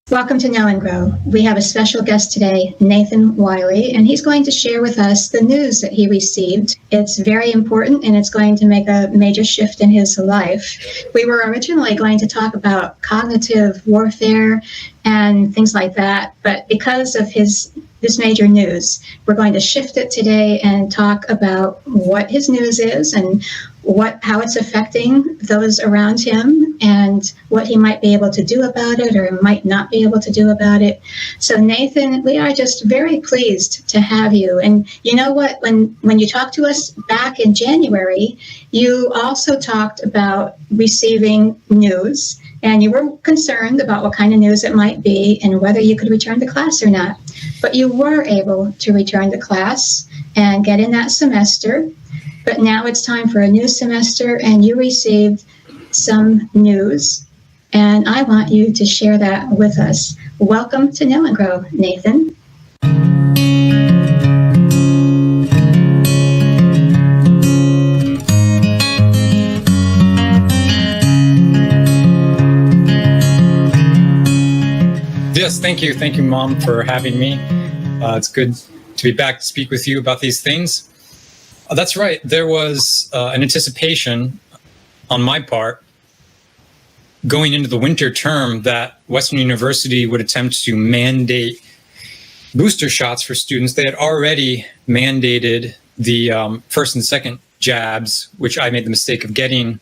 Welcome to Know and Grow. We have a special guest today, Nathan Wiley, and he's going to share with us the news that he received. It's very important, and it's going to make a major shift in his life. We were originally going to talk about cognitive warfare and things like that, but because of this major news, we're going to shift it today and talk about what his news is and how it's affecting those around him and what he might be able to do about it or might not be able to do about it. So Nathan, we are just very pleased to have you. And you know what, when you talked to us back in January, you also talked about receiving news, and you were concerned about what kind of news it might be and whether you could return to class or not. But you were able to return to class and get in that semester. But now it's time for a new semester, and you received some news, and I want you to share that with us. Welcome to Know and Grow, Nathan. Yes, thank you. Thank you, Mom, for having me. It's good to be back to speak with you about these things. That's right. There was an anticipation on my part going into the winter term that Western University would attempt to mandate booster shots for students. They had already mandated the first and second jabs, which I made the mistake of getting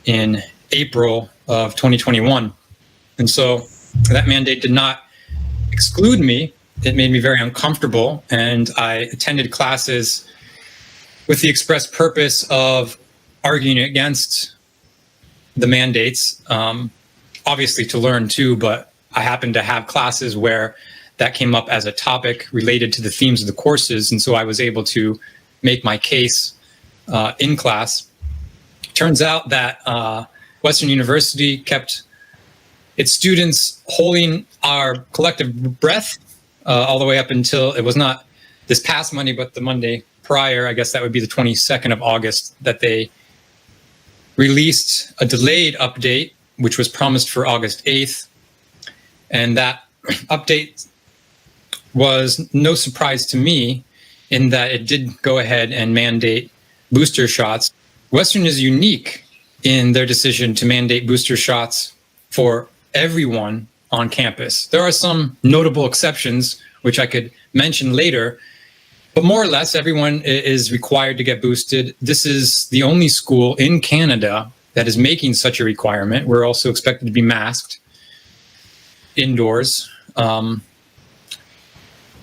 in April of 2021. And so that mandate did not exclude me. It made me very uncomfortable, and I attended classes with the express purpose of arguing against the mandates, obviously to learn too, but I happened to have classes where that came up as a topic related to the themes of the courses, and so I was able to make my case in class. Turns out that Western University kept its students holding our collective breath all the way up until it was not this past Monday, but the Monday prior. I guess that would be the 22nd of August, that they released a delayed update, which was promised for August 8th. And that update was no surprise to me in that it did go ahead and mandate booster shots. Western is unique in their decision to mandate booster shots for everyone on campus. There are some notable exceptions, which I could mention later, but more or less everyone is required to get boosted. This is the only school in Canada that is making such a requirement. We're also expected to be masked indoors.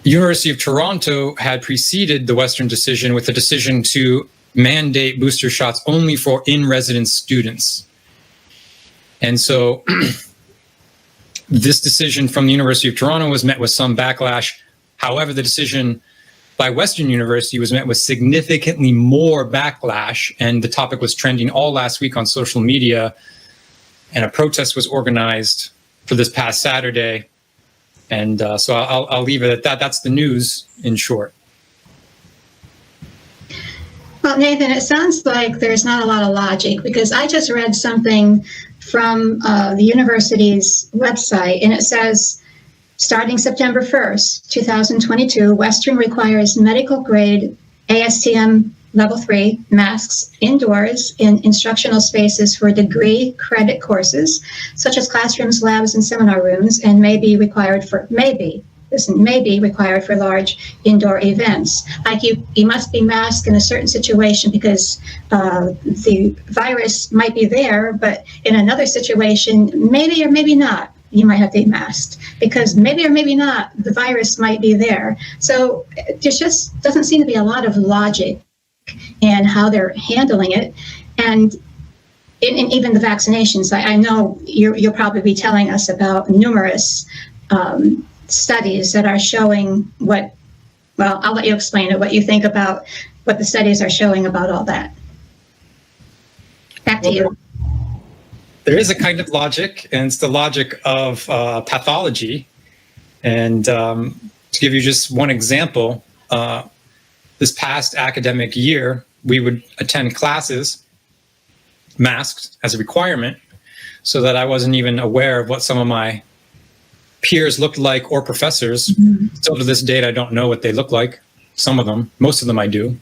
University of Toronto had preceded the Western decision with a decision to mandate booster shots only for in-residence students. And so this decision from the University of Toronto was met with some backlash. However, the decision by Western University was met with significantly more backlash, and the topic was trending all last week on social media, and a protest was organized for this past Saturday. And so I'll leave it at that. That's the news in short. Well, Nathan, it sounds like there's not a lot of logic, because I just read something from the university's website, and it says, starting September 1st, 2022, Western requires medical grade ASTM level 3 masks indoors in instructional spaces for degree credit courses, such as classrooms, labs, and seminar rooms, and may be required for large indoor events. Like you must be masked in a certain situation because the virus might be there, but in another situation, maybe or maybe not, you might have to be masked because maybe or maybe not, the virus might be there. So there just doesn't seem to be a lot of logic in how they're handling it. And in even the vaccinations, I know you'll probably be telling us about numerous studies that are showing I'll let you explain it, what you think about what the studies are showing about all that. Back to you. There is a kind of logic, and it's the logic of pathology. And to give you just one example, this past academic year, we would attend classes masked as a requirement, so that I wasn't even aware of what some of my peers looked like or professors. Still to this date, I don't know what they look like. Some of them, most of them I do,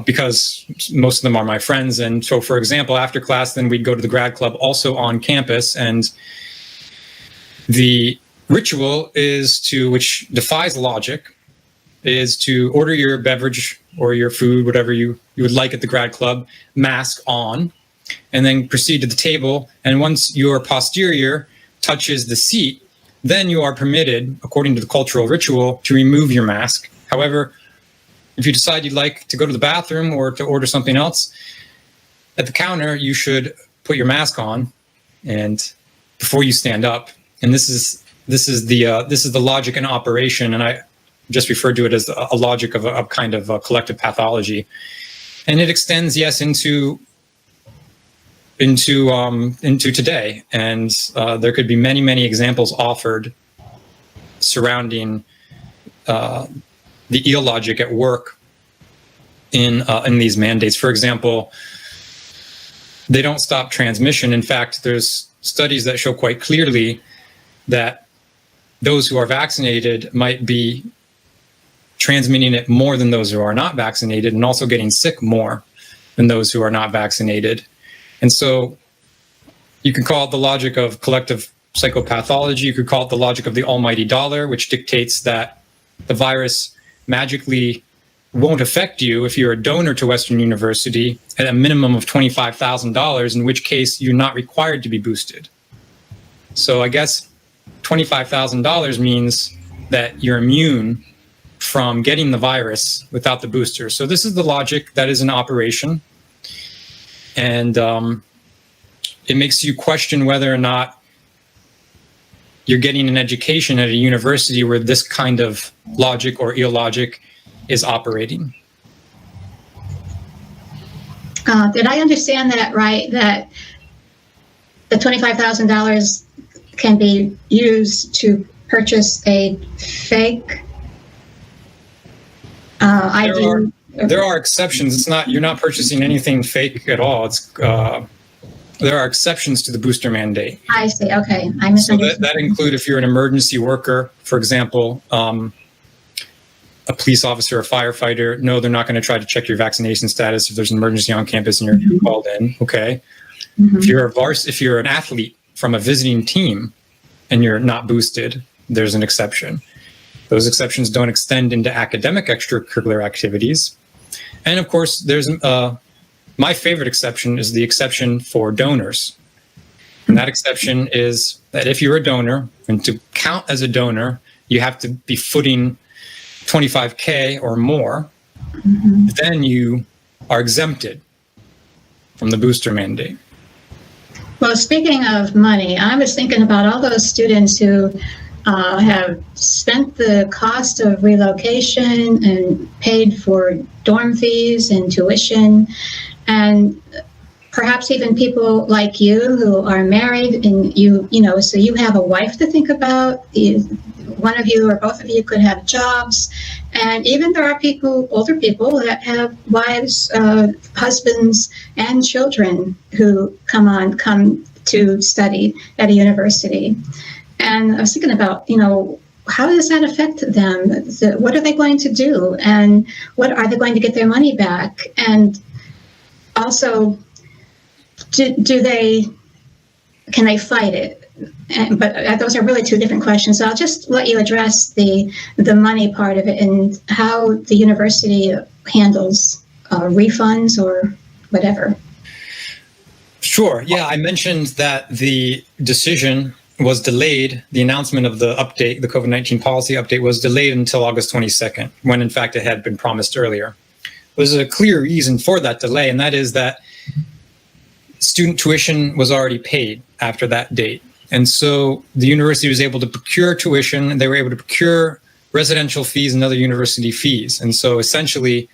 because most of them are my friends. And so, for example, after class, then we'd go to the grad club also on campus. And the ritual which defies logic, is to order your beverage or your food, whatever you would like at the grad club, mask on, and then proceed to the table. And once your posterior touches the seat, then you are permitted, according to the cultural ritual, to remove your mask. However, if you decide you'd like to go to the bathroom or to order something else, at the counter, you should put your mask on and before you stand up. And this is the logic in operation. And I just referred to it as a logic of a kind of a collective pathology. And it extends, yes, into today. And there could be many, many examples offered surrounding the illogic at work in these mandates. For example, they don't stop transmission. In fact, there's studies that show quite clearly that those who are vaccinated might be transmitting it more than those who are not vaccinated, and also getting sick more than those who are not vaccinated. And so you can call it the logic of collective psychopathology. You could call it the logic of the almighty dollar, which dictates that the virus magically won't affect you if you're a donor to Western University at a minimum of $25,000, in which case you're not required to be boosted. So I guess $25,000 means that you're immune from getting the virus without the booster. So this is the logic that is in operation. And it makes you question whether or not you're getting an education at a university where this kind of logic or illogic is operating. Did I understand that right, that the $25,000 can be used to purchase a fake ID? There are exceptions. It's not, you're not purchasing anything fake at all. It's there are exceptions to the booster mandate. I see. Okay, I misunderstood. So that include if you're an emergency worker, for example, a police officer, a firefighter. No, they're not going to try to check your vaccination status if there's an emergency on campus and you're called in. Okay. If you're an athlete from a visiting team and you're not boosted, there's an exception. Those exceptions don't extend into academic extracurricular activities. And of course, there's my favorite exception is the exception for donors. And that exception is that if you're a donor, and to count as a donor, you have to be footing 25K or more, then you are exempted from the booster mandate. Well, speaking of money, I was thinking about all those students who have spent the cost of relocation and paid for dorm fees and tuition, and perhaps even people like you who are married and so you have a wife to think about. One of you or both of you could have jobs, and even there are older people that have wives, husbands, and children who come to study at a university. And I was thinking about, how does that affect them? What are they going to do? And what are they going to get their money back? And also, can they fight it? But those are really two different questions. So I'll just let you address the money part of it and how the university handles refunds or whatever. Sure. Yeah, I mentioned that the decision was delayed. The announcement of the update, the COVID-19 policy update, was delayed until August 22nd, when in fact it had been promised earlier. There's a clear reason for that delay, and that is that student tuition was already paid after that date. And so the university was able to procure tuition, and they were able to procure residential fees and other university fees. And so essentially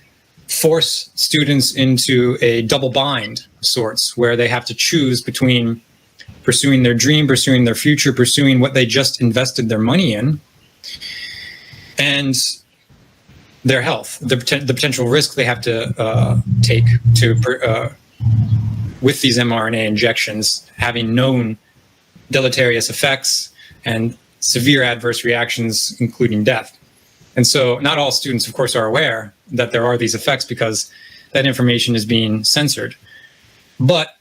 force students into a double bind of sorts, where they have to choose between pursuing their dream, pursuing their future, pursuing what they just invested their money in, and their health, the potential risk they have to take with these mRNA injections, having known deleterious effects and severe adverse reactions, including death. And so not all students, of course, are aware that there are these effects because that information is being censored. But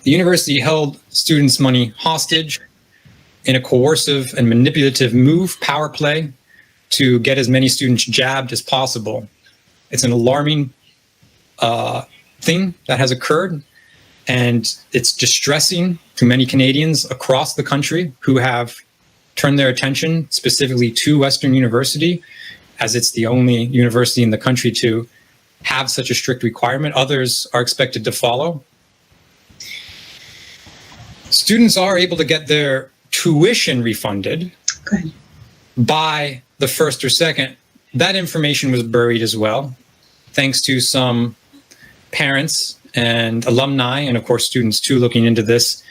the university held students' money hostage in a coercive and manipulative move, power play, to get as many students jabbed as possible. It's an alarming thing that has occurred, and it's distressing to many Canadians across the country who have turned their attention specifically to Western University, as it's the only university in the country to have such a strict requirement. Others are expected to follow. Students are able to get their tuition refunded by the first or second. That information was buried as well, thanks to some parents and alumni, and of course students too, looking into this.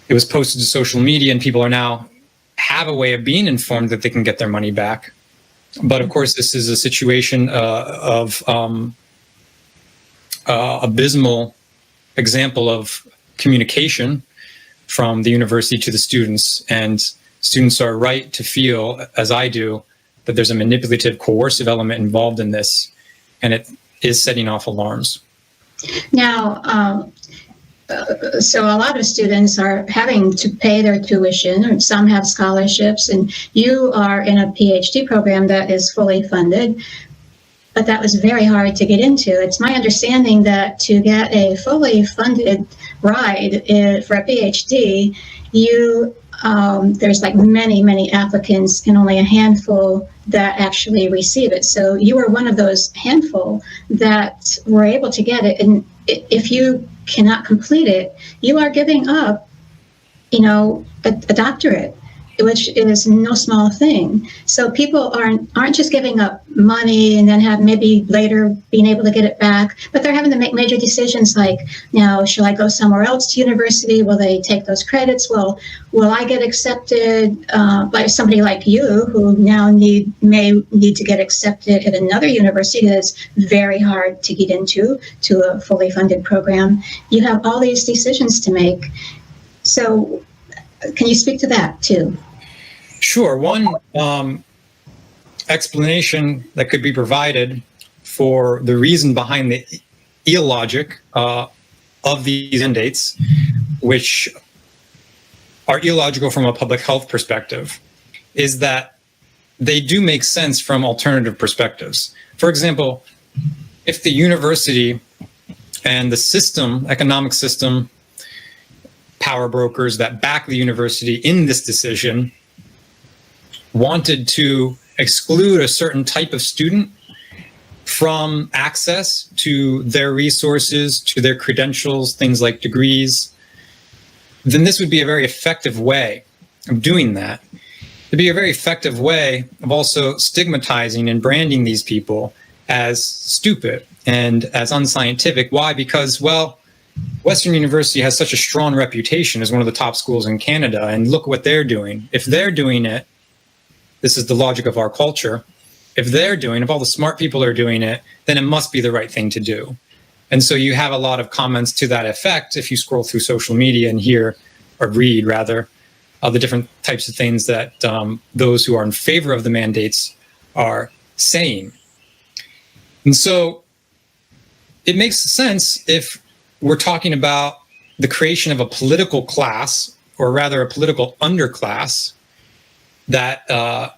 It was posted to social media, and people are now have a way of being informed that they can get their money back. But of course, this is a situation of abysmal example of communication from the university to the students. And students are right to feel, as I do, that there's a manipulative, coercive element involved in this, and it is setting off alarms. Now, so a lot of students are having to pay their tuition, and some have scholarships, and you are in a PhD program that is fully funded, but that was very hard to get into. It's my understanding that to get a fully funded ride for a PhD, there's like many applicants and only a handful that actually receive it. So you were one of those handful that were able to get it. And if you cannot complete it, you are giving up, a doctorate, which is no small thing. So people aren't just giving up money and then have maybe later being able to get it back, but they're having to make major decisions like, now, shall I go somewhere else to university? Will they take those credits? Will I get accepted by somebody like you who now may need to get accepted at another university that's very hard to get into, to a fully funded program? You have all these decisions to make. So can you speak to that too? Sure. One explanation that could be provided for the reason behind the illogic of these mandates, which are illogical from a public health perspective, is that they do make sense from alternative perspectives. For example, if the university and the economic system, power brokers that back the university in this decision wanted to exclude a certain type of student from access to their resources, to their credentials, things like degrees, then this would be a very effective way of doing that. It'd be a very effective way of also stigmatizing and branding these people as stupid and as unscientific. Why? Because, well, Western University has such a strong reputation as one of the top schools in Canada, and look what they're doing. If they're doing it, this is the logic of our culture. If all the smart people are doing it, then it must be the right thing to do. And so you have a lot of comments to that effect if you scroll through social media and hear, or read rather, the different types of things that those who are in favor of the mandates are saying. And so it makes sense if we're talking about the creation of a political class, or rather a political underclass, that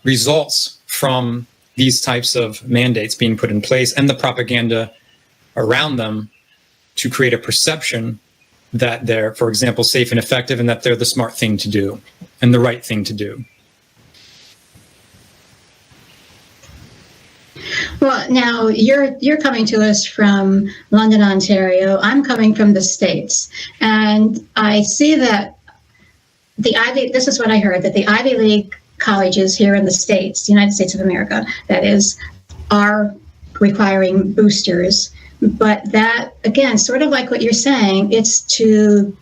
results from these types of mandates being put in place and the propaganda around them to create a perception that they're, for example, safe and effective, and that they're the smart thing to do and the right thing to do. Well, now you're coming to us from London, Ontario. I'm coming from the States, and I see that this is what I heard, that the Ivy League colleges here in the States, the United States of America, that is, are requiring boosters. But that, again, sort of like what you're saying, it's to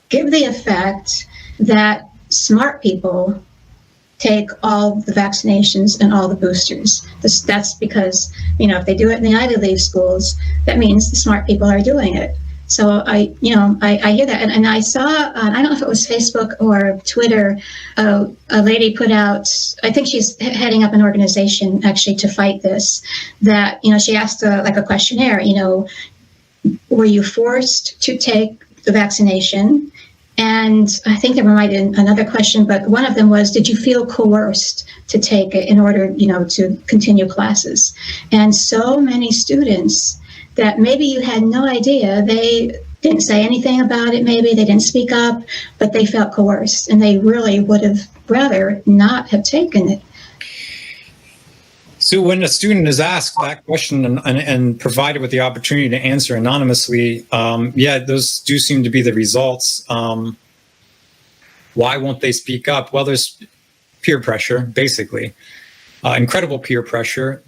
give the effect that smart people take all the vaccinations and all the boosters. That's because, if they do it in the Ivy League schools, that means the smart people are doing it. So I hear that, and I saw, I don't know if it was Facebook or Twitter, a lady put out, I think she's heading up an organization actually to fight this, that, she asked a questionnaire, were you forced to take the vaccination? And I think there might be another question, but one of them was, did you feel coerced to take it in order, to continue classes? And so many students that maybe you had no idea, they didn't say anything about it, maybe they didn't speak up, but they felt coerced, and they really would have rather not have taken it. So when a student is asked that question and provided with the opportunity to answer anonymously, those do seem to be the results. Why won't they speak up? Well, there's peer pressure, basically. Incredible peer pressure.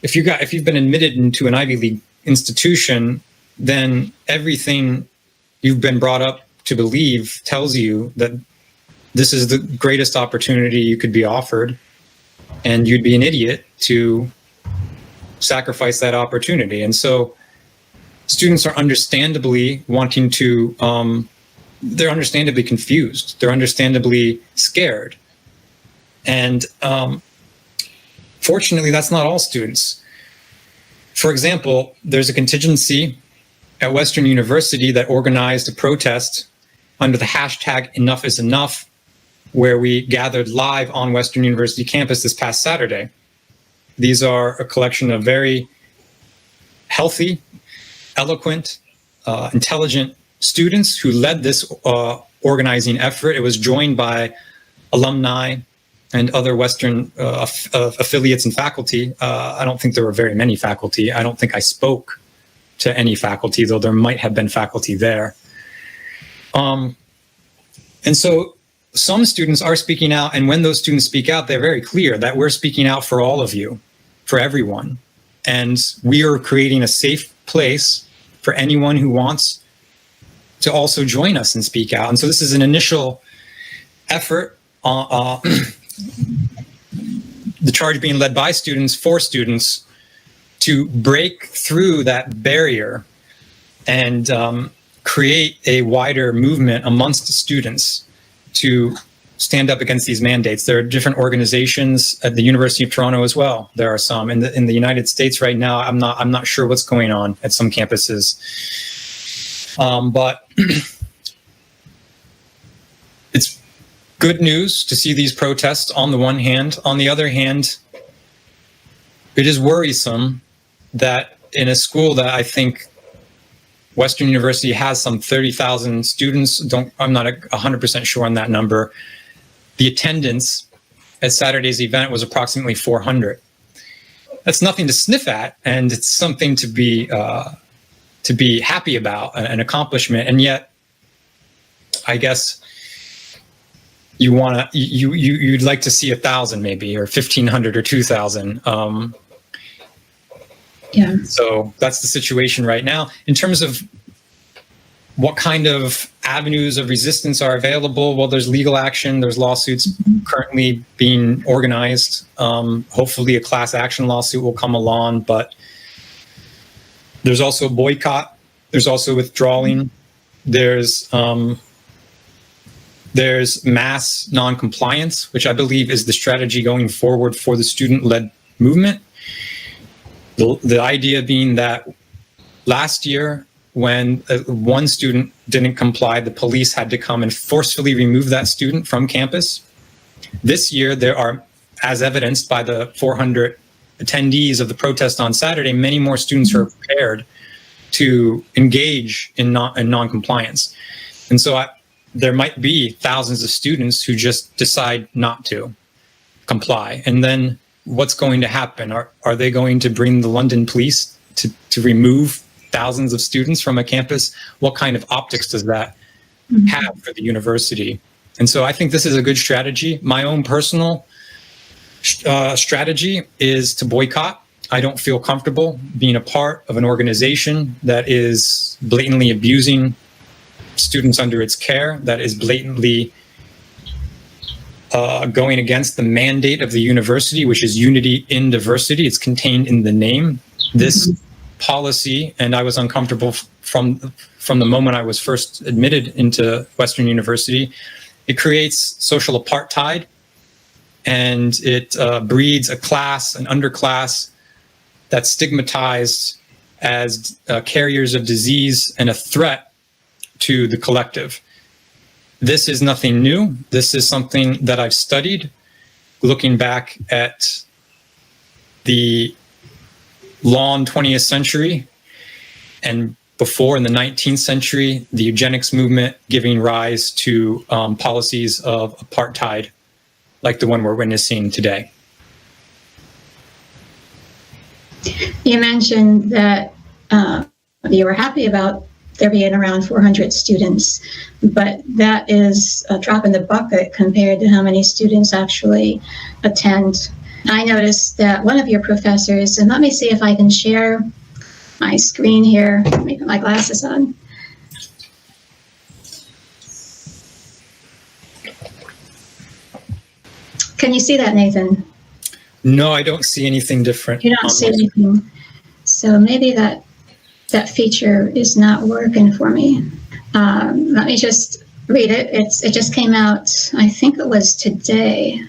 If you've been admitted into an Ivy League institution, then everything you've been brought up to believe tells you that this is the greatest opportunity you could be offered, and you'd be an idiot to sacrifice that opportunity. And so students are understandably wanting to, they're understandably confused. They're understandably scared. And fortunately, that's not all students. For example, there's a contingency at Western University that organized a protest under the hashtag Enough is Enough, where we gathered live on Western University campus this past Saturday. These are a collection of very healthy, eloquent, intelligent students who led this organizing effort. It was joined by alumni and other Western affiliates and faculty. I don't think there were very many faculty. I don't think I spoke to any faculty, though there might have been faculty there. And so some students are speaking out, and when those students speak out, they're very clear that we're speaking out for all of you, for everyone. And we are creating a safe place for anyone who wants to also join us and speak out. And so this is an initial effort, the charge being led by students for students, to break through that barrier and create a wider movement amongst the students to stand up against these mandates. There are different organizations at the University of Toronto as well. There are some in the United States right now. I'm not sure what's going on at some campuses, but it's good news to see these protests on the one hand. On the other hand, it is worrisome that in a school that I think Western University has some 30,000 students, I'm not 100% sure on that number, the attendance at Saturday's event was approximately 400. That's nothing to sniff at, and it's something to be happy about, an accomplishment. And yet, I guess you'd like to see 1,000 maybe, or 1,500 or 2,000. Yeah. So that's the situation right now. In terms of what kind of avenues of resistance are available, well, there's legal action, there's lawsuits currently being organized. Hopefully a class action lawsuit will come along, but there's also a boycott, there's also withdrawing, there's mass non-compliance, which I believe is the strategy going forward for the student-led movement. The idea being that last year, when one student didn't comply, the police had to come and forcefully remove that student from campus. This year, there are, as evidenced by the 400 attendees of the protest on Saturday, many more students are prepared to engage in non-compliance. And so there might be thousands of students who just decide not to comply. And then what's going to happen? Are they going to bring the London police to remove thousands of students from a campus? What kind of optics does that have for the university? And so I think this is a good strategy. My own personal strategy is to boycott. I don't feel comfortable being a part of an organization that is blatantly abusing students under its care, that is blatantly going against the mandate of the university, which is unity in diversity. It's contained in the name. This policy, and I was uncomfortable from the moment I was first admitted into Western University. It creates social apartheid, and it breeds a class, an underclass, that's stigmatized as carriers of disease and a threat to the collective. This is nothing new. This is something that I've studied, looking back at the long 20th century and before, in the 19th century, the eugenics movement giving rise to policies of apartheid like the one we're witnessing today. You mentioned that you were happy about there being around 400 students, but that is a drop in the bucket compared to how many students actually attend. I noticed that one of your professors, and let me see if I can share my screen here. Let me put my glasses on. Can you see that, Nathan? No, I don't see anything different. You don't see anything. So maybe that feature is not working for me. Let me just read it. It just came out, I think it was today.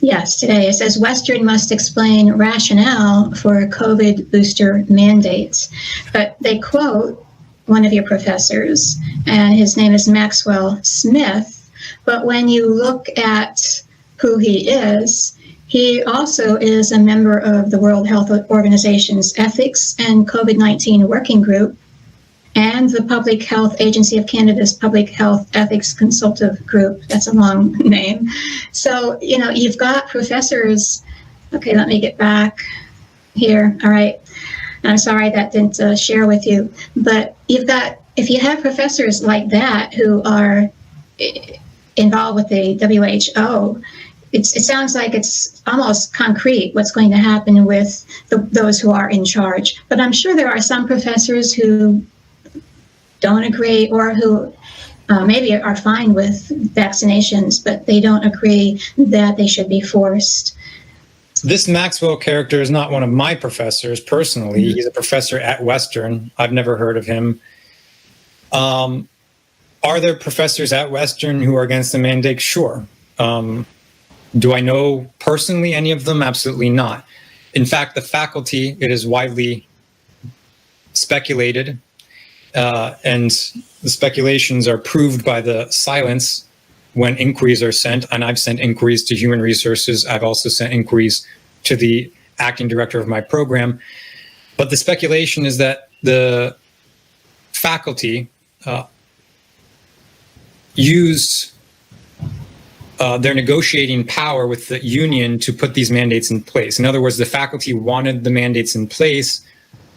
Yes, today. It says, Western must explain rationale for COVID booster mandates. But they quote one of your professors, and his name is Maxwell Smith. But when you look at who he is, he also is a member of the World Health Organization's Ethics and COVID-19 Working Group and the Public Health Agency of Canada's Public Health Ethics Consultative Group. That's a long name. So, you've got professors. Okay, let me get back here. All right. I'm sorry that didn't share with you. But if you have professors like that who are involved with the WHO, it sounds like it's almost concrete what's going to happen with those who are in charge. But I'm sure there are some professors who don't agree, or who maybe are fine with vaccinations, but they don't agree that they should be forced. This Maxwell character is not one of my professors personally. Mm-hmm. He's a professor at Western. I've never heard of him. Are there professors at Western who are against the mandate? Sure. Do I know personally any of them? Absolutely not. In fact, the faculty, it is widely speculated, and the speculations are proved by the silence when inquiries are sent. And I've sent inquiries to Human Resources. I've also sent inquiries to the acting director of my program. But the speculation is that the faculty used their negotiating power with the union to put these mandates in place. In other words, the faculty wanted the mandates in place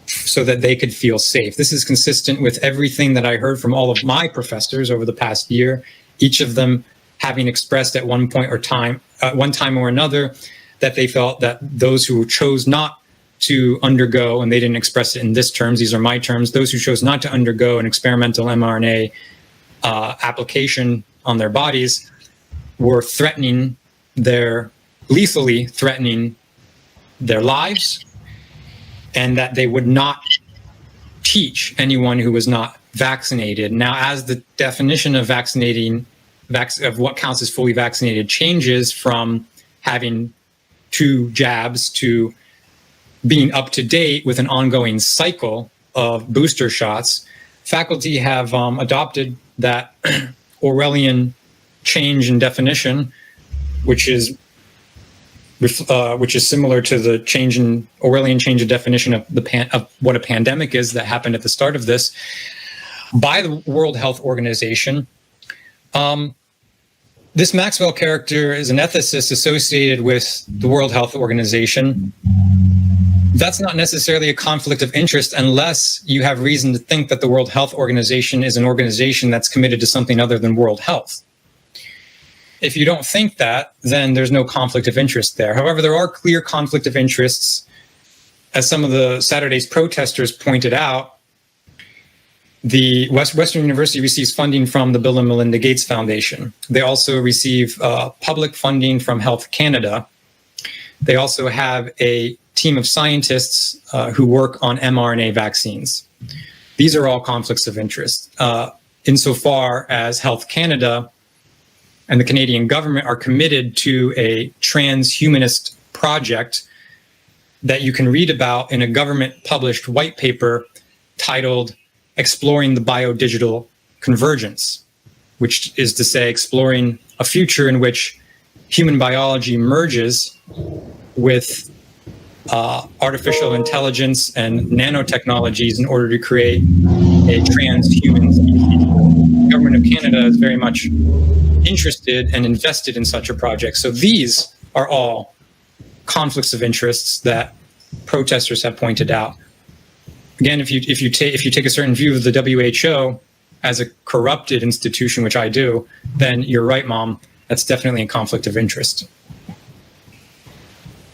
so that they could feel safe. This is consistent with everything that I heard from all of my professors over the past year, each of them having expressed at one time or another that they felt that those who chose not to undergo, and they didn't express it in this terms, these are my terms, those who chose not to undergo an experimental mRNA application on their bodies were lethally threatening their lives, and that they would not teach anyone who was not vaccinated. Now, as the definition of of what counts as fully vaccinated changes from having 2 jabs to being up to date with an ongoing cycle of booster shots, faculty have adopted that Orwellian change in definition, which is similar to the Orwellian change of definition of what a pandemic is that happened at the start of this by the World Health Organization. This Maxwell character is an ethicist associated with the World Health Organization. That's not necessarily a conflict of interest unless you have reason to think that the World Health Organization is an organization that's committed to something other than world health. If you don't think that, then there's no conflict of interest there. However, there are clear conflict of interests. As some of the Saturday's protesters pointed out, the Western University receives funding from the Bill and Melinda Gates Foundation. They also receive public funding from Health Canada. They also have a team of scientists who work on mRNA vaccines. These are all conflicts of interest. Insofar as Health Canada and the Canadian government are committed to a transhumanist project that you can read about in a government-published white paper titled Exploring the Biodigital Convergence, which is to say exploring a future in which human biology merges with artificial intelligence and nanotechnologies in order to create a transhuman species. The government of Canada is very much interested and invested in such a project. So these are all conflicts of interests that protesters have pointed out. Again, if you take a certain view of the WHO as a corrupted institution, which I do, then you're right, Mom. That's definitely a conflict of interest.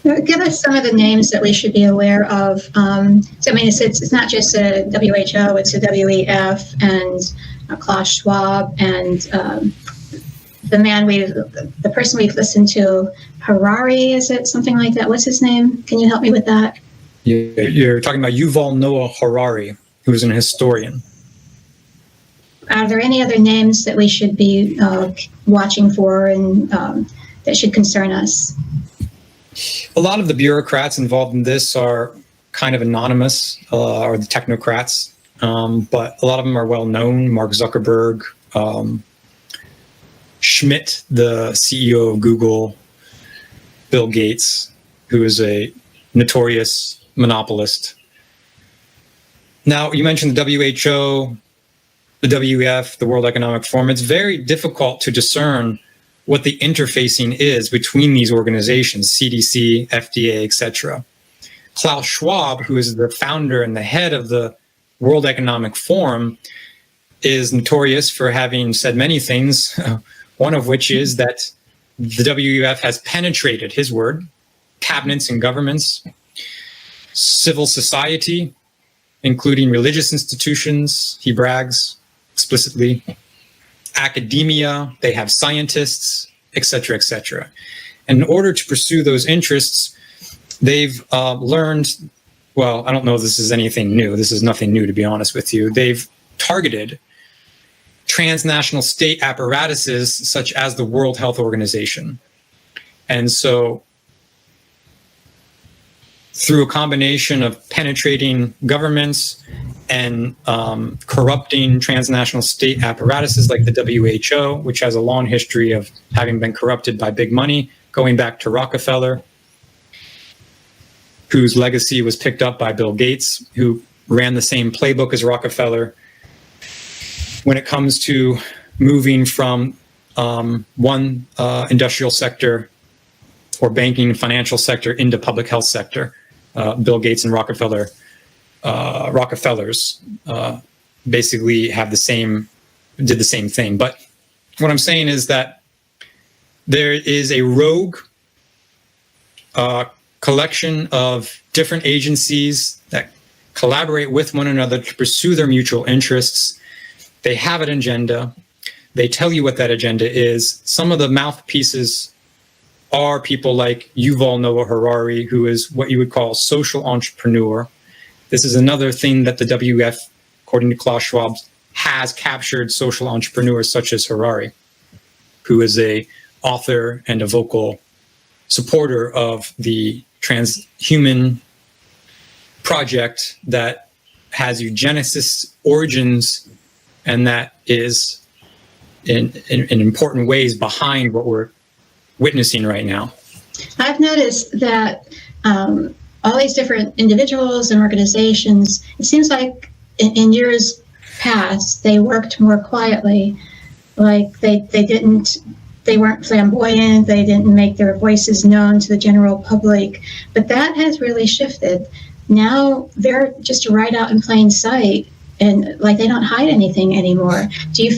Give us some of the names that we should be aware of. So, I mean, it's not just a WHO, it's a WEF and Klaus Schwab and the person we've listened to, Harari, is it something like that? What's his name? Can you help me with that? You're talking about Yuval Noah Harari, who's an historian. Are there any other names that we should be watching for and that should concern us? A lot of the bureaucrats involved in this are kind of anonymous, or the technocrats, but a lot of them are well known. Mark Zuckerberg, Schmidt, the CEO of Google, Bill Gates, who is a notorious monopolist. Now, you mentioned the WHO, the WEF, the World Economic Forum. It's very difficult to discern what the interfacing is between these organizations, CDC, FDA, etc. Klaus Schwab, who is the founder and the head of the World Economic Forum, is notorious for having said many things, one of which is that the WEF has penetrated, his word, cabinets and governments, civil society, including religious institutions, he brags explicitly, academia, they have scientists, etc., etc. And in order to pursue those interests, they've learned, well, I don't know if this is anything new. This is nothing new, to be honest with you. They've targeted transnational state apparatuses such as the World Health Organization. And so through a combination of penetrating governments and corrupting transnational state apparatuses like the WHO, which has a long history of having been corrupted by big money, going back to Rockefeller, whose legacy was picked up by Bill Gates, who ran the same playbook as Rockefeller. When it comes to moving from one industrial sector or banking and financial sector into public health sector, Bill Gates and Rockefellers basically did the same thing. But what I'm saying is that there is a rogue collection of different agencies that collaborate with one another to pursue their mutual interests. They have an agenda. They tell you what that agenda is. Some of the mouthpieces are people like Yuval Noah Harari, who is what you would call a social entrepreneur. This is another thing that the WEF, according to Klaus Schwab, has captured social entrepreneurs such as Harari, who is a author and a vocal supporter of the transhuman project that has eugenicist origins and that is in important ways behind what we're witnessing right now. I've noticed that all these different individuals and organizations, it seems like in years past, they worked more quietly. Like they weren't flamboyant, they didn't make their voices known to the general public, but that has really shifted. Now they're just right out in plain sight, and like they don't hide anything anymore. Do you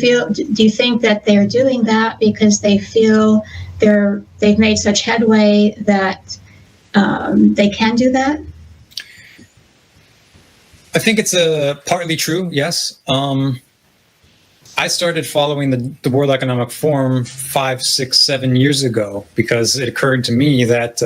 think that they're doing that because they feel they've made such headway that they can do that? I think it's partly true, yes. I started following the World Economic Forum 5, 6, 7 years ago because it occurred to me that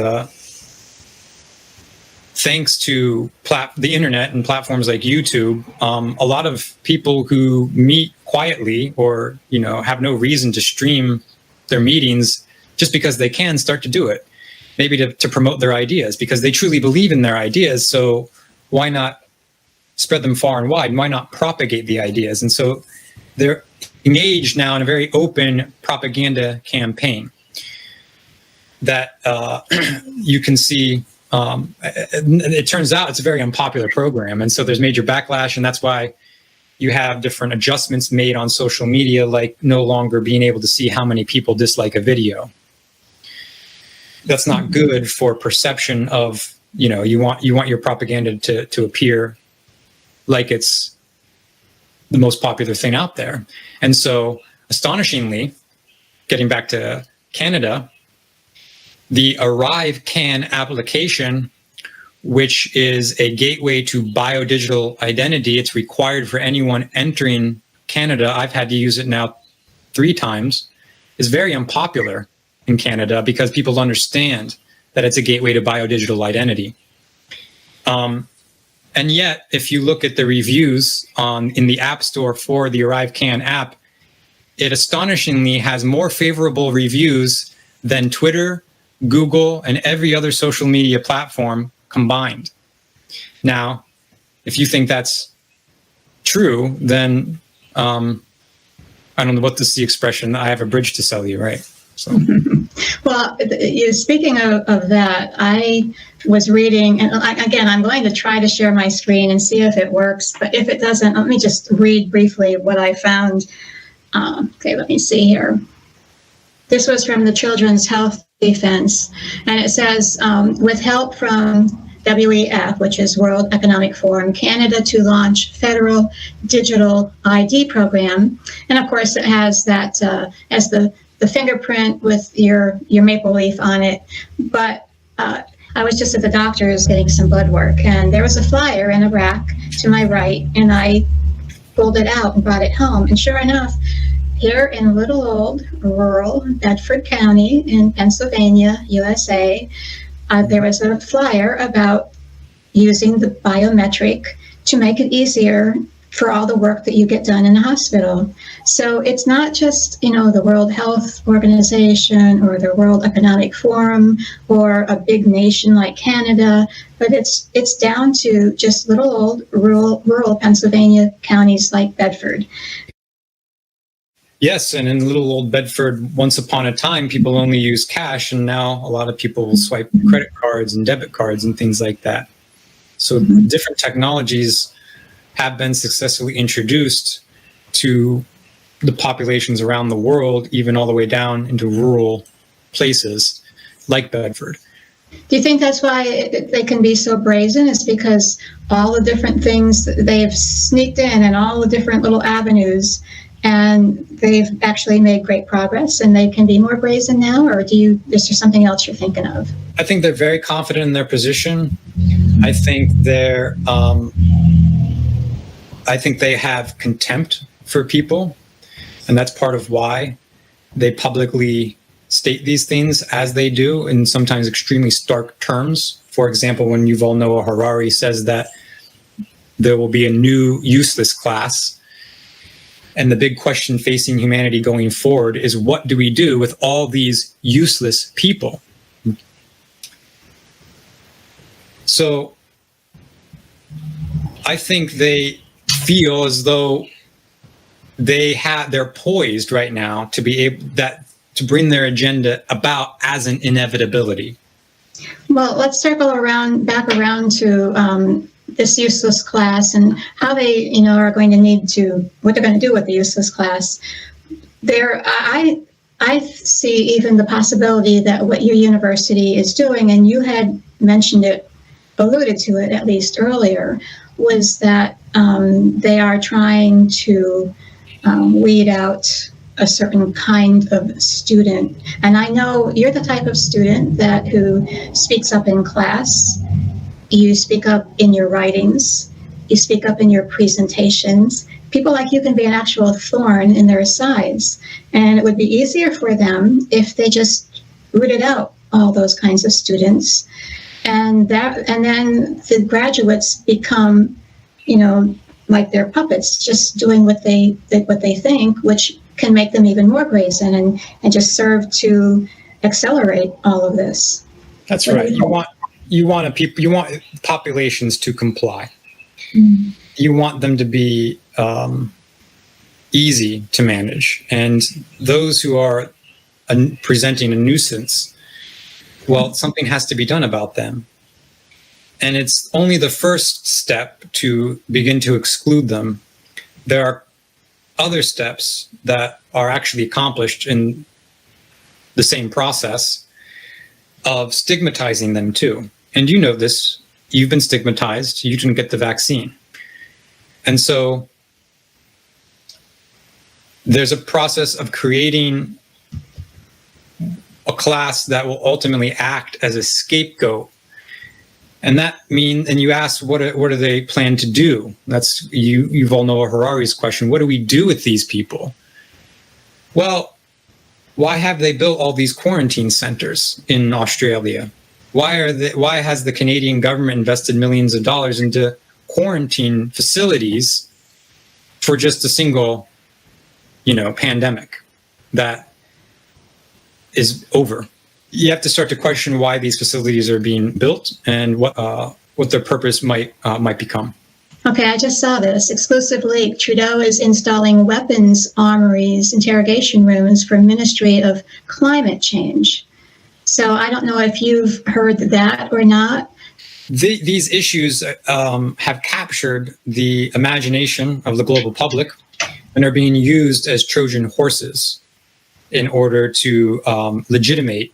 thanks to the internet and platforms like YouTube, a lot of people who meet quietly or, have no reason to stream their meetings just because they can start to do it, maybe to promote their ideas because they truly believe in their ideas. So why not spread them far and wide? Why not propagate the ideas? And so they're engaged now in a very open propaganda campaign that you can see. It turns out it's a very unpopular program. And so there's major backlash. And that's why you have different adjustments made on social media, like no longer being able to see how many people dislike a video. That's not good for perception of, you want your propaganda to appear like it's the most popular thing out there. And so astonishingly, getting back to Canada, the Arrive Can application, which is a gateway to biodigital identity, it's required for anyone entering Canada. I've had to use it now 3 times, is very unpopular in Canada because people understand that it's a gateway to biodigital identity. And yet, if you look at the reviews in the App Store for the Arrive Can app, it astonishingly has more favorable reviews than Twitter, Google, and every other social media platform combined. Now, if you think that's true, then I don't know what this is the expression. I have a bridge to sell you, right? So. Well, speaking of that, I was reading, and again, I'm going to try to share my screen and see if it works. But if it doesn't, let me just read briefly what I found. Okay, let me see here. This was from the Children's Health Defense, and it says, with help from WEF, which is World Economic Forum, Canada to launch federal digital ID program. And of course, it has that as the fingerprint with your maple leaf on it. But I was just at the doctor's getting some blood work, and there was a flyer in a rack to my right, and I pulled it out and brought it home. And sure enough, here in little old rural Bedford County in Pennsylvania, USA, there was a flyer about using the biometric to make it easier for all the work that you get done in the hospital. So it's not just, the World Health Organization or the World Economic Forum or a big nation like Canada, but it's down to just little old rural Pennsylvania counties like Bedford. Yes, and in little old Bedford, once upon a time, people only used cash, and now a lot of people will swipe credit cards and debit cards and things like that. So different technologies have been successfully introduced to the populations around the world, even all the way down into rural places like Bedford. Do you think that's why they can be so brazen? It's because all the different things that they've sneaked in and all the different little avenues, and they've actually made great progress and they can be more brazen now? Or is there something else you're thinking of? I think they're very confident in their position. I think they have contempt for people, and that's part of why they publicly state these things as they do in sometimes extremely stark terms. For example, when Yuval Noah Harari says that there will be a new useless class, and the big question facing humanity going forward is, what do we do with all these useless people? So I think they feel as though they're poised right now to be able to bring their agenda about as an inevitability. Well, let's circle back around to this useless class and how they, are going to what they're going to do with the useless class. I see even the possibility that what your university is doing, and you had mentioned it, alluded to it at least earlier, was that they are trying to weed out a certain kind of student. And I know you're the type of student who speaks up in class. You speak up in your writings. You speak up in your presentations. People like you can be an actual thorn in their sides. And it would be easier for them if they just rooted out all those kinds of students. and then the graduates become, like they're puppets, just doing what they think, which can make them even more brazen and just serve to accelerate all of this. That's right. You want populations to comply. Mm-hmm. You want them to be easy to manage, and those who are presenting a nuisance, well, something has to be done about them. And it's only the first step to begin to exclude them. There are other steps that are actually accomplished in the same process of stigmatizing them too. And you know this, you've been stigmatized, you didn't get the vaccine. And so there's a process of creating a class that will ultimately act as a scapegoat. And you ask, what do they plan to do? That's you've all know Harari's question. What do we do with these people? Well, why have they built all these quarantine centers in Australia? Why has the Canadian government invested millions of dollars into quarantine facilities for just a single, pandemic that is over? You have to start to question why these facilities are being built and what their purpose might become. Okay, I just saw this. Exclusively, Trudeau is installing weapons armories, interrogation rooms for Ministry of Climate Change. So I don't know if you've heard that or not. These issues have captured the imagination of the global public and are being used as Trojan horses in order to legitimate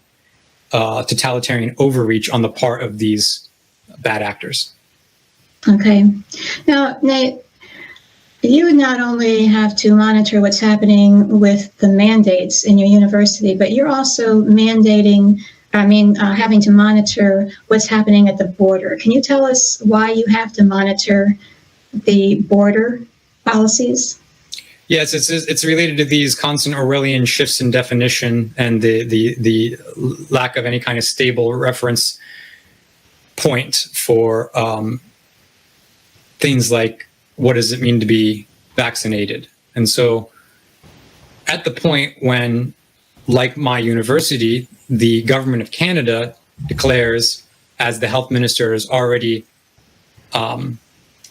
totalitarian overreach on the part of these bad actors. Okay. Now, Nate, you not only have to monitor what's happening with the mandates in your university, but you're also having to monitor what's happening at the border. Can you tell us why you have to monitor the border policies? Yes, it's related to these constant Orwellian shifts in definition and the lack of any kind of stable reference point for things like what does it mean to be vaccinated. And so at the point when, like my university, the government of Canada declares, as the health minister has already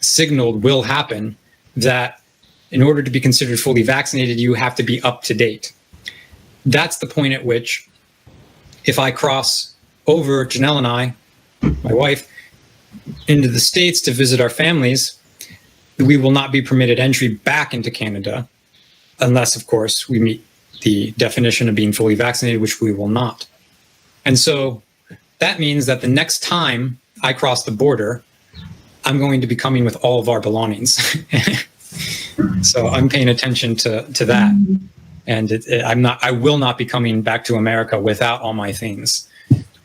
signaled will happen, that in order to be considered fully vaccinated, you have to be up to date. That's the point at which, if I cross over, Janelle and I, my wife, into the States to visit our families, we will not be permitted entry back into Canada unless, of course, we meet the definition of being fully vaccinated, which we will not. And so that means that the next time I cross the border, I'm going to be coming with all of our belongings. So I'm paying attention to that, and I will not be coming back to America without all my things.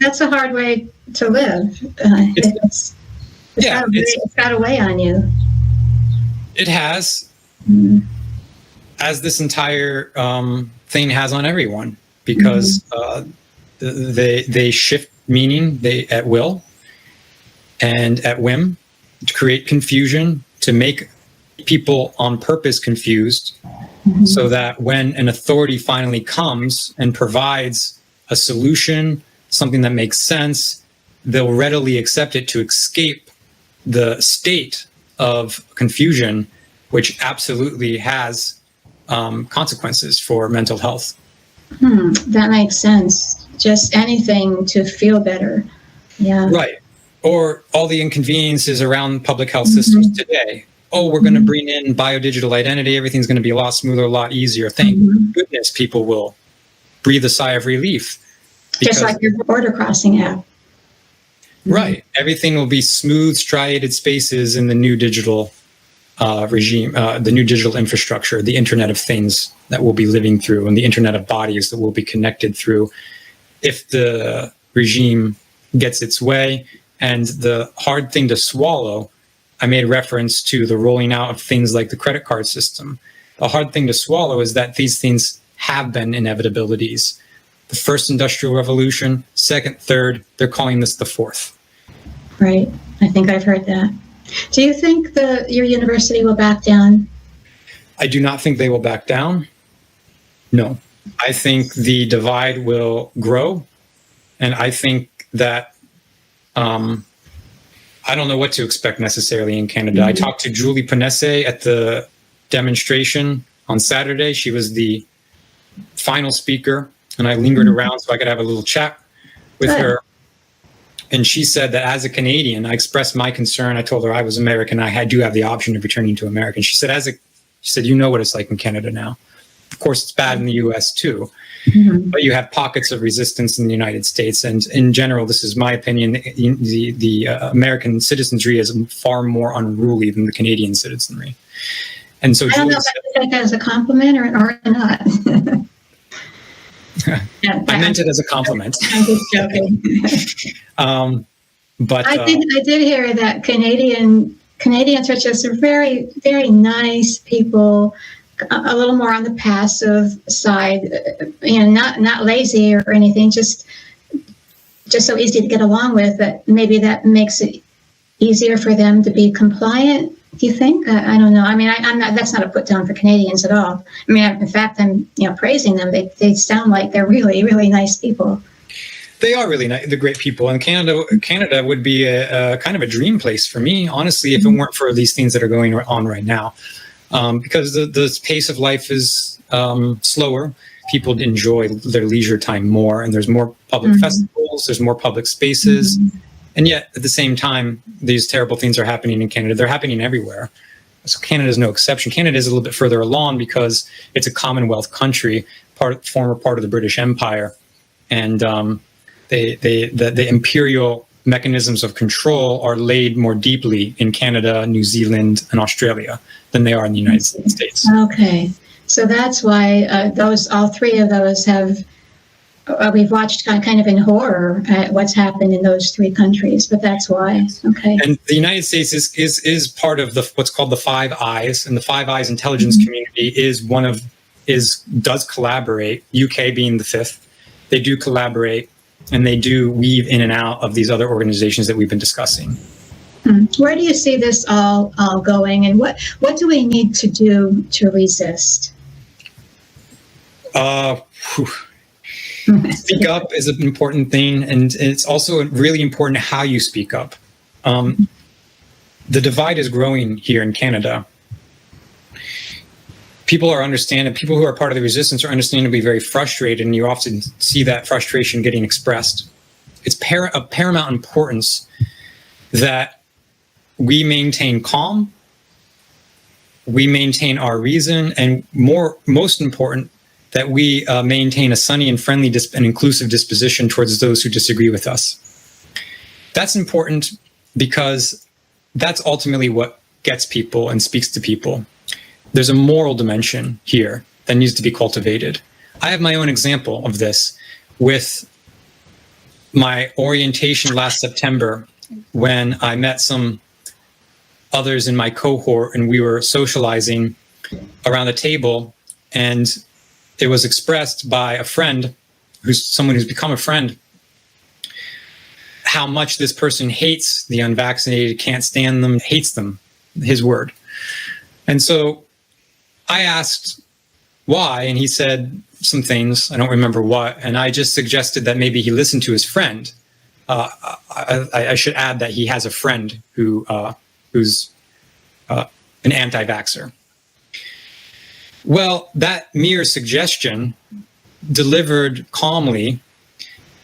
That's a hard way to live. It's got a weigh on you. It has, as this entire thing has on everyone, because they shift meaning at will and at whim to create confusion, to make people on purpose confused, so that when an authority finally comes and provides a solution, something that makes sense, they'll readily accept it to escape the state of confusion, which absolutely has consequences for mental health. That makes sense. Just anything to feel better. Yeah. Right. Or all the inconveniences around public health systems today. Oh, we're going to bring in biodigital identity. Everything's going to be a lot smoother, a lot easier. Thank goodness people will breathe a sigh of relief. Just like your border crossing app. Right. Everything will be smooth, striated spaces in the new digital regime, the new digital infrastructure, the Internet of Things that we'll be living through, and the Internet of Bodies that we'll be connected through if the regime gets its way. And the hard thing to swallow, I made reference to the rolling out of things like the credit card system. The hard thing to swallow is that these things have been inevitabilities. The first industrial revolution, second, third, they're calling this the fourth. Right. I think I've heard that. Do you think your university will back down? I do not think they will back down. No. I think the divide will grow. And I think that I don't know what to expect necessarily in Canada. Mm-hmm. I talked to Julie Ponesse at the demonstration on Saturday. She was the final speaker, and I lingered around so I could have a little chat with her. And she said that as a Canadian, I expressed my concern. I told her I was American. I do have the option of returning to America. And she said, you know what it's like in Canada now. Of course, it's bad in the U.S. too. Mm-hmm. But you have pockets of resistance in the United States. And in general, this is my opinion, the American citizenry is far more unruly than the Canadian citizenry. And so I don't know if I take that as a compliment or not. I meant it as a compliment. I'm just joking. But I did hear that Canadians are just very, very nice people, a little more on the passive side, not lazy or anything, just so easy to get along with, that maybe that makes it easier for them to be compliant. Do you think? I don't know. I mean, I'm not. That's not a put down for Canadians at all. I mean, in fact, I'm praising them. They sound like they're really, really nice people. They are really nice. They're great people, and Canada would be a kind of a dream place for me, honestly, if it weren't for these things that are going on right now. Because the pace of life is slower. People enjoy their leisure time more, and there's more public festivals, there's more public spaces. And yet, at the same time, these terrible things are happening in Canada. They're happening everywhere. So Canada is no exception. Canada is a little bit further along because it's a Commonwealth country, former part of the British Empire. And the imperial mechanisms of control are laid more deeply in Canada, New Zealand, and Australia than they are in the United States. Okay. So that's why all three of those have... we've watched kind of in horror at what's happened in those three countries, but that's why. Okay. And the United States is part of what's called the Five Eyes, and the Five Eyes intelligence community does collaborate. UK being the fifth, they do collaborate, and they do weave in and out of these other organizations that we've been discussing. Where do you see this all going, and what do we need to do to resist? Speak up is an important thing, and it's also really important how you speak up. The divide is growing here in Canada. People who are part of the resistance are understandably very frustrated, and you often see that frustration getting expressed. It's of paramount importance that we maintain calm, we maintain our reason, and most important, that we maintain a sunny and friendly and inclusive disposition towards those who disagree with us. That's important because that's ultimately what gets people and speaks to people. There's a moral dimension here that needs to be cultivated. I have my own example of this with my orientation last September, when I met some others in my cohort and we were socializing around the table, and it was expressed by a friend, someone who's become a friend, how much this person hates the unvaccinated, can't stand them, hates them, his word. And so I asked why, and he said some things, I don't remember what, and I just suggested that maybe he listened to his friend. I should add that he has a friend who's an anti-vaxxer. Well, that mere suggestion, delivered calmly,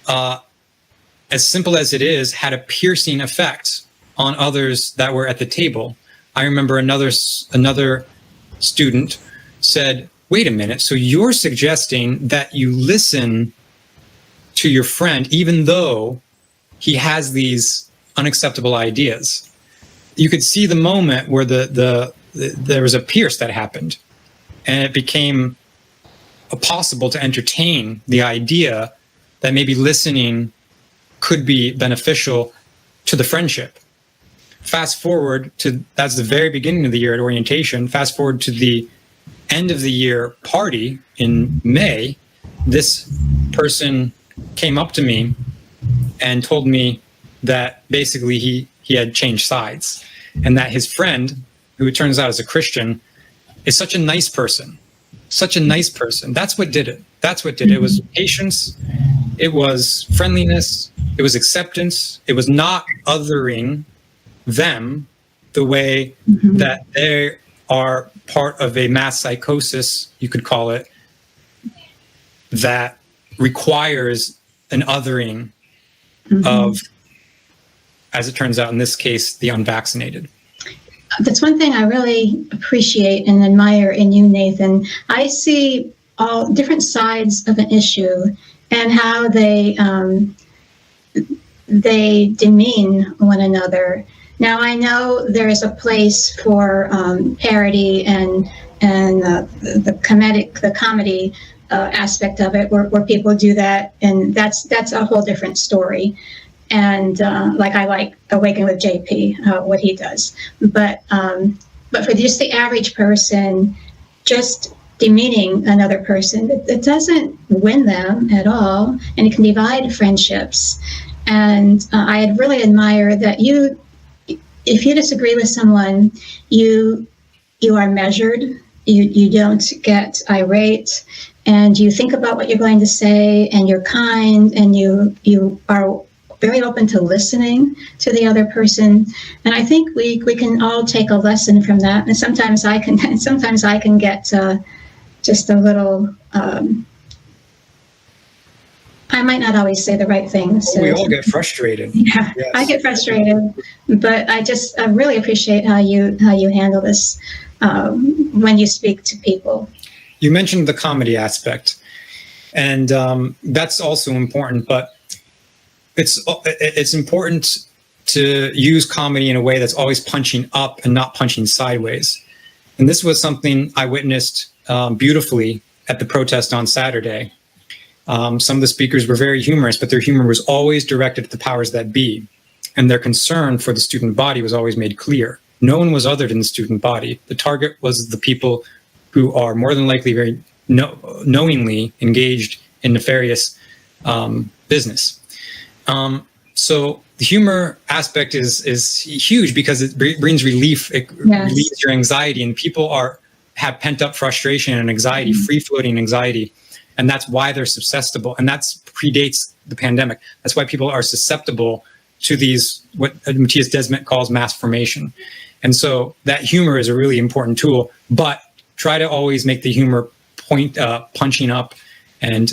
as simple as it is, had a piercing effect on others that were at the table. I remember another student said, wait a minute, so you're suggesting that you listen to your friend even though he has these unacceptable ideas. You could see the moment where there was a pierce that happened. And it became possible to entertain the idea that maybe listening could be beneficial to the friendship. Fast forward to, that's the very beginning of the year at orientation. Fast forward to the end of the year party in May. This person came up to me and told me that basically he had changed sides, and that his friend, who it turns out is a Christian, is such a nice person. Such a nice person. That's what did it. That's what did it. It was patience. It was friendliness. It was acceptance. It was not othering them the way that they are part of a mass psychosis, you could call it, that requires an othering of, as it turns out in this case, the unvaccinated. That's one thing I really appreciate and admire in you, Nathan. I see all different sides of an issue and how they demean one another. Now, I know there is a place for parody and the comedy aspect of it, where people do that, and that's a whole different story. And I like Awaken with JP, what he does. But for just the average person, just demeaning another person, it doesn't win them at all, and it can divide friendships. And I really admire that if you disagree with someone, you are measured, you don't get irate, and you think about what you're going to say, and you're kind, and you are very open to listening to the other person. And I think we can all take a lesson from that. And sometimes I can get just a little, I might not always say the right things. We all get frustrated. Yeah, yes. I get frustrated, but I really appreciate how you handle this when you speak to people. You mentioned the comedy aspect, and that's also important, but it's important to use comedy in a way that's always punching up and not punching sideways. And this was something I witnessed beautifully at the protest on Saturday. Some of the speakers were very humorous, but their humor was always directed at the powers that be. And their concern for the student body was always made clear. No one was othered in the student body. The target was the people who are more than likely very knowingly engaged in nefarious business. So the humor aspect is huge because it brings relief. It relieves your anxiety, and people have pent up frustration and anxiety, free floating anxiety. And that's why they're susceptible. And that predates the pandemic. That's why people are susceptible to these, what Matthias Desmet calls mass formation. And so that humor is a really important tool, but try to always make the humor punching up. And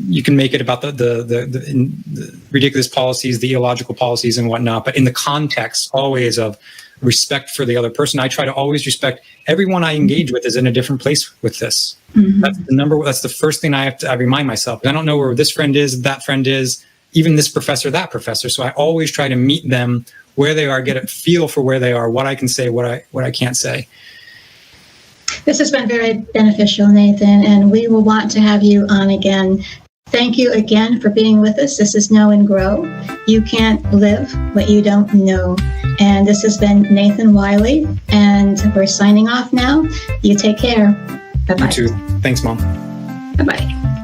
you can make it about the ridiculous policies, the illogical policies and whatnot, but in the context always of respect for the other person. I try to always respect everyone I engage with is in a different place with this. That's the first thing I remind myself. I don't know where this friend is, that friend is, even this professor, that professor. So I always try to meet them where they are, get a feel for where they are, what I can say, what I can't say. This has been very beneficial, Nathan, and we will want to have you on again. Thank you again for being with us. This is Know and Grow. You can't live what you don't know. And this has been Nathan Wiley, and we're signing off now. You take care. Bye-bye. You too. Thanks, Mom. Bye-bye.